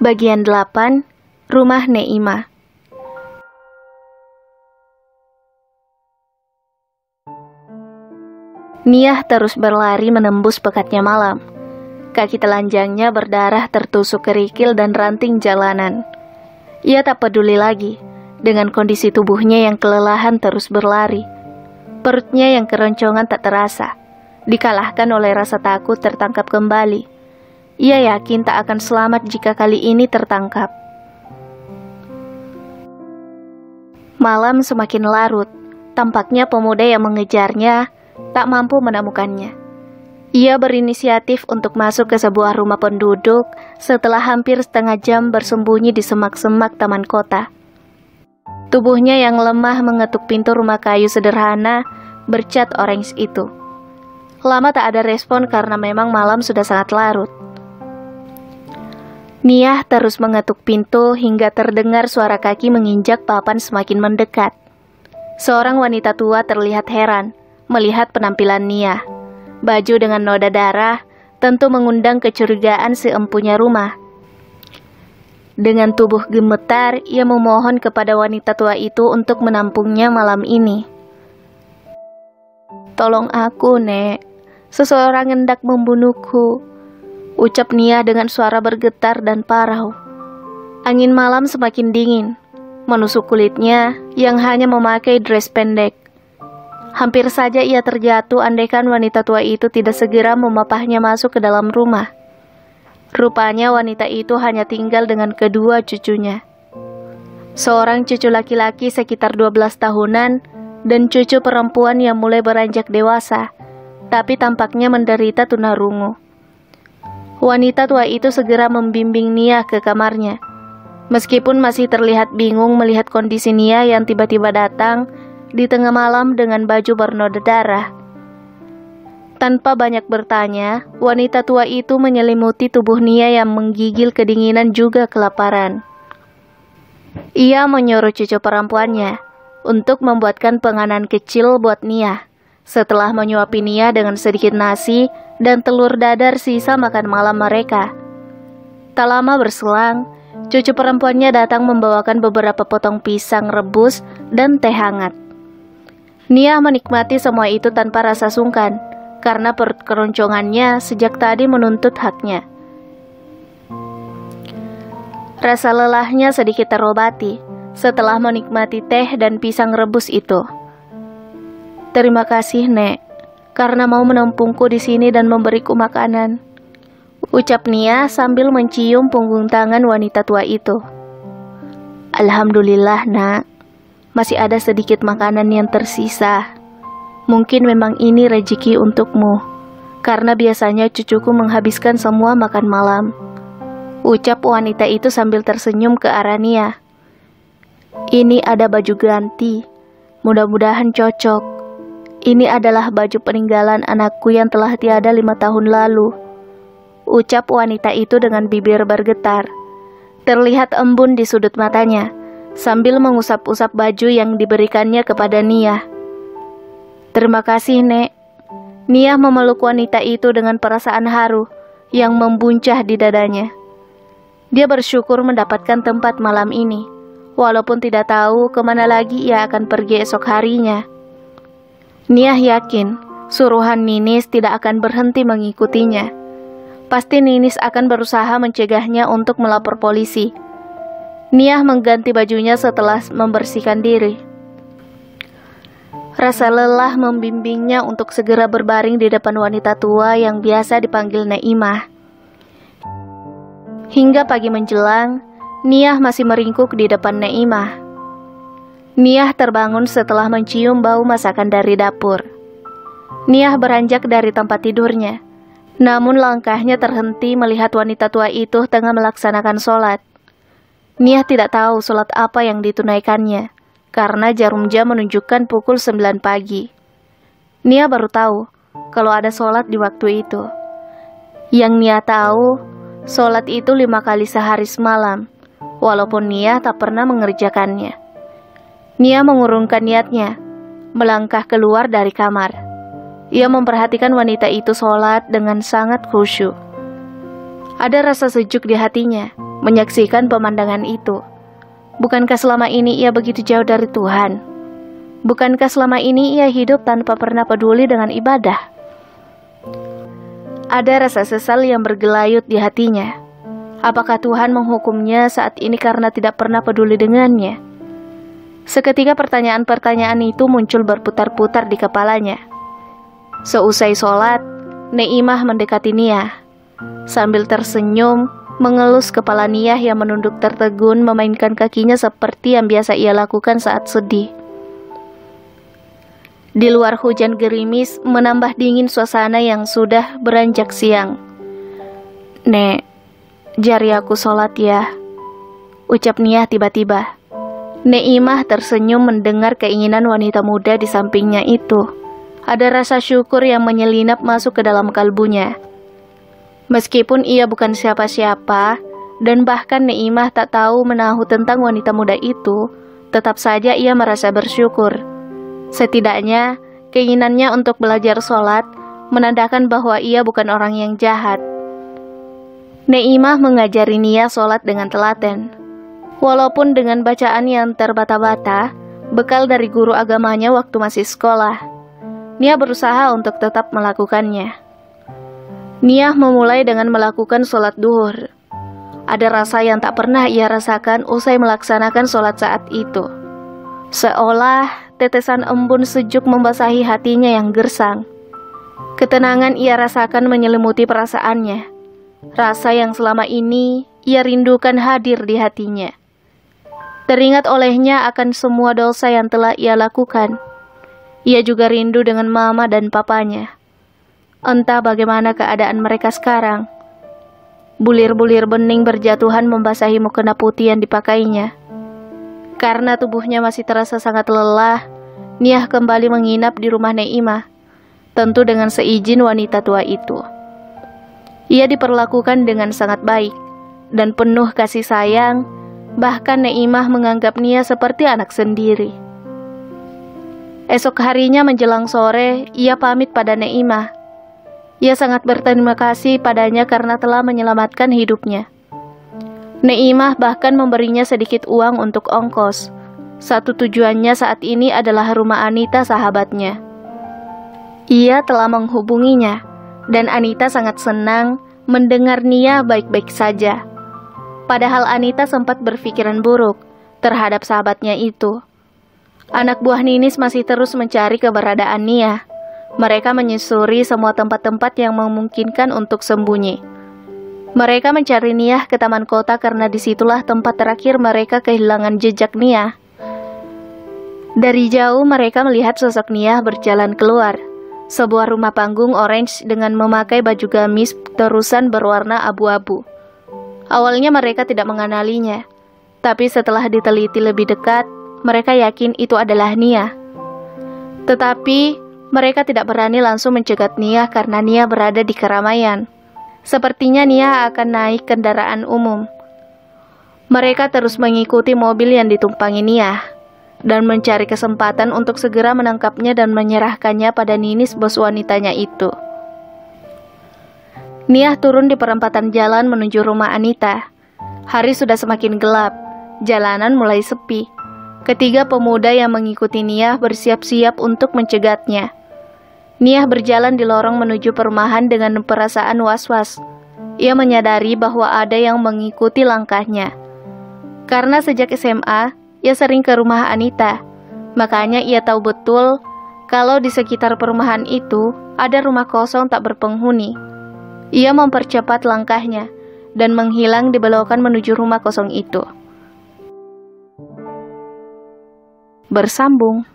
Bagian 8, Rumah Neimah. Niah terus berlari menembus pekatnya malam. Kaki telanjangnya berdarah tertusuk kerikil dan ranting jalanan. Ia tak peduli lagi dengan kondisi tubuhnya yang kelelahan terus berlari. Perutnya yang keroncongan tak terasa, dikalahkan oleh rasa takut tertangkap kembali. Ia yakin tak akan selamat jika kali ini tertangkap. Malam semakin larut. Tampaknya pemuda yang mengejarnya tak mampu menemukannya. Ia berinisiatif untuk masuk ke sebuah rumah penduduk setelah hampir setengah jam bersembunyi di semak-semak taman kota. Tubuhnya yang lemah mengetuk pintu rumah kayu sederhana bercat orange itu. Lama tak ada respon karena memang malam sudah sangat larut. Niah terus mengetuk pintu hingga terdengar suara kaki menginjak papan semakin mendekat. Seorang wanita tua terlihat heran melihat penampilan Niah. Baju dengan noda darah tentu mengundang kecurigaan si empunya rumah. Dengan tubuh gemetar, ia memohon kepada wanita tua itu untuk menampungnya malam ini. "Tolong aku, Nek. Seseorang hendak membunuhku," ucap Niah dengan suara bergetar dan parau. Angin malam semakin dingin, menusuk kulitnya yang hanya memakai dress pendek. Hampir saja ia terjatuh andaikan wanita tua itu tidak segera memapahnya masuk ke dalam rumah. Rupanya wanita itu hanya tinggal dengan kedua cucunya. Seorang cucu laki-laki sekitar 12 tahunan dan cucu perempuan yang mulai beranjak dewasa, tapi tampaknya menderita tunarungu. Wanita tua itu segera membimbing Niah ke kamarnya. Meskipun masih terlihat bingung melihat kondisi Niah yang tiba-tiba datang di tengah malam dengan baju bernoda darah. Tanpa banyak bertanya, wanita tua itu menyelimuti tubuh Niah yang menggigil kedinginan juga kelaparan. Ia menyuruh cucu perempuannya untuk membuatkan penganan kecil buat Niah. Setelah menyuapi Niah dengan sedikit nasi dan telur dadar sisa makan malam mereka. Tak lama berselang, cucu perempuannya datang membawakan beberapa potong pisang rebus dan teh hangat. Niah menikmati semua itu tanpa rasa sungkan, karena perut keroncongannya sejak tadi menuntut haknya. Rasa lelahnya sedikit terobati setelah menikmati teh dan pisang rebus itu. "Terima kasih, Nek, karena mau menampungku di sini dan memberiku makanan," ucap Niah sambil mencium punggung tangan wanita tua itu. "Alhamdulillah, Nak. Masih ada sedikit makanan yang tersisa. Mungkin memang ini rezeki untukmu, karena biasanya cucuku menghabiskan semua makan malam," ucap wanita itu sambil tersenyum ke arah Niah. "Ini ada baju ganti. Mudah-mudahan cocok. Ini adalah baju peninggalan anakku yang telah tiada 5 tahun lalu," ucap wanita itu dengan bibir bergetar. Terlihat embun di sudut matanya sambil mengusap-usap baju yang diberikannya kepada Niah. "Terima kasih, Nek." Niah memeluk wanita itu dengan perasaan haru yang membuncah di dadanya. Dia bersyukur mendapatkan tempat malam ini, walaupun tidak tahu kemana lagi ia akan pergi esok harinya. Niah yakin suruhan Ninis tidak akan berhenti mengikutinya. Pasti Ninis akan berusaha mencegahnya untuk melapor polisi. Niah mengganti bajunya setelah membersihkan diri. Rasa lelah membimbingnya untuk segera berbaring di depan wanita tua yang biasa dipanggil Neimah. Hingga pagi menjelang, Niah masih meringkuk di depan Neimah. Niah terbangun setelah mencium bau masakan dari dapur. Niah beranjak dari tempat tidurnya, namun langkahnya terhenti melihat wanita tua itu tengah melaksanakan sholat. Niah tidak tahu sholat apa yang ditunaikannya, karena jarum jam menunjukkan pukul 9 pagi. Niah baru tahu kalau ada sholat di waktu itu. Yang Niah tahu, sholat itu 5 kali sehari semalam, walaupun Niah tak pernah mengerjakannya. Niah mengurungkan niatnya, melangkah keluar dari kamar. Ia memperhatikan wanita itu sholat dengan sangat khusyuk. Ada rasa sejuk di hatinya menyaksikan pemandangan itu. Bukankah selama ini ia begitu jauh dari Tuhan? Bukankah selama ini ia hidup tanpa pernah peduli dengan ibadah? Ada rasa sesal yang bergelayut di hatinya. Apakah Tuhan menghukumnya saat ini karena tidak pernah peduli dengannya? Seketika pertanyaan-pertanyaan itu muncul berputar-putar di kepalanya. Seusai sholat, Neimah mendekati Nia. Sambil tersenyum, mengelus kepala Nia yang menunduk tertegun memainkan kakinya seperti yang biasa ia lakukan saat sedih. Di luar hujan gerimis menambah dingin suasana yang sudah beranjak siang. "Nek, jari aku sholat ya," ucap Nia tiba-tiba. Neimah tersenyum mendengar keinginan wanita muda di sampingnya itu. Ada rasa syukur yang menyelinap masuk ke dalam kalbunya. Meskipun ia bukan siapa-siapa, dan bahkan Neimah tak tahu menahu tentang wanita muda itu, tetap saja ia merasa bersyukur. Setidaknya, keinginannya untuk belajar sholat menandakan bahwa ia bukan orang yang jahat. Neimah mengajari Nia sholat dengan telaten. Walaupun dengan bacaan yang terbata-bata, bekal dari guru agamanya waktu masih sekolah, Nia berusaha untuk tetap melakukannya. Nia memulai dengan melakukan sholat duhur. Ada rasa yang tak pernah ia rasakan usai melaksanakan sholat saat itu. Seolah tetesan embun sejuk membasahi hatinya yang gersang. Ketenangan ia rasakan menyelimuti perasaannya. Rasa yang selama ini ia rindukan hadir di hatinya. Teringat olehnya akan semua dosa yang telah ia lakukan. Ia juga rindu dengan mama dan papanya. Entah bagaimana keadaan mereka sekarang. Bulir-bulir bening berjatuhan membasahi mukena putih yang dipakainya. Karena tubuhnya masih terasa sangat lelah, Nia kembali menginap di rumah Neimah, tentu dengan seizin wanita tua itu. Ia diperlakukan dengan sangat baik dan penuh kasih sayang. Bahkan Neimah menganggap Nia seperti anak sendiri. Esok harinya menjelang sore, ia pamit pada Neimah. Ia sangat berterima kasih padanya karena telah menyelamatkan hidupnya. Neimah bahkan memberinya sedikit uang untuk ongkos. Satu tujuannya saat ini adalah rumah Anita sahabatnya. Ia telah menghubunginya, dan Anita sangat senang mendengar Nia baik-baik saja. Padahal Anita sempat berpikiran buruk terhadap sahabatnya itu. Anak buah Ninis masih terus mencari keberadaan Nia. Mereka menyusuri semua tempat-tempat yang memungkinkan untuk sembunyi. Mereka mencari Nia ke taman kota karena disitulah tempat terakhir mereka kehilangan jejak Nia. Dari jauh mereka melihat sosok Nia berjalan keluar. Sebuah rumah panggung orange dengan memakai baju gamis terusan berwarna abu-abu. Awalnya mereka tidak mengenalinya, tapi setelah diteliti lebih dekat, mereka yakin itu adalah Nia. Tetapi mereka tidak berani langsung mencegat Nia karena Nia berada di keramaian. Sepertinya Nia akan naik kendaraan umum. Mereka terus mengikuti mobil yang ditumpangi Nia dan mencari kesempatan untuk segera menangkapnya dan menyerahkannya pada Ninis, bos wanitanya itu. Nia turun di perempatan jalan menuju rumah Anita. Hari sudah semakin gelap, jalanan mulai sepi. Ketiga pemuda yang mengikuti Nia bersiap-siap untuk mencegatnya. Nia berjalan di lorong menuju perumahan dengan perasaan was-was. Ia menyadari bahwa ada yang mengikuti langkahnya. Karena sejak SMA, ia sering ke rumah Anita. Makanya ia tahu betul kalau di sekitar perumahan itu ada rumah kosong tak berpenghuni. Ia mempercepat langkahnya dan menghilang di belokan menuju rumah kosong itu. Bersambung.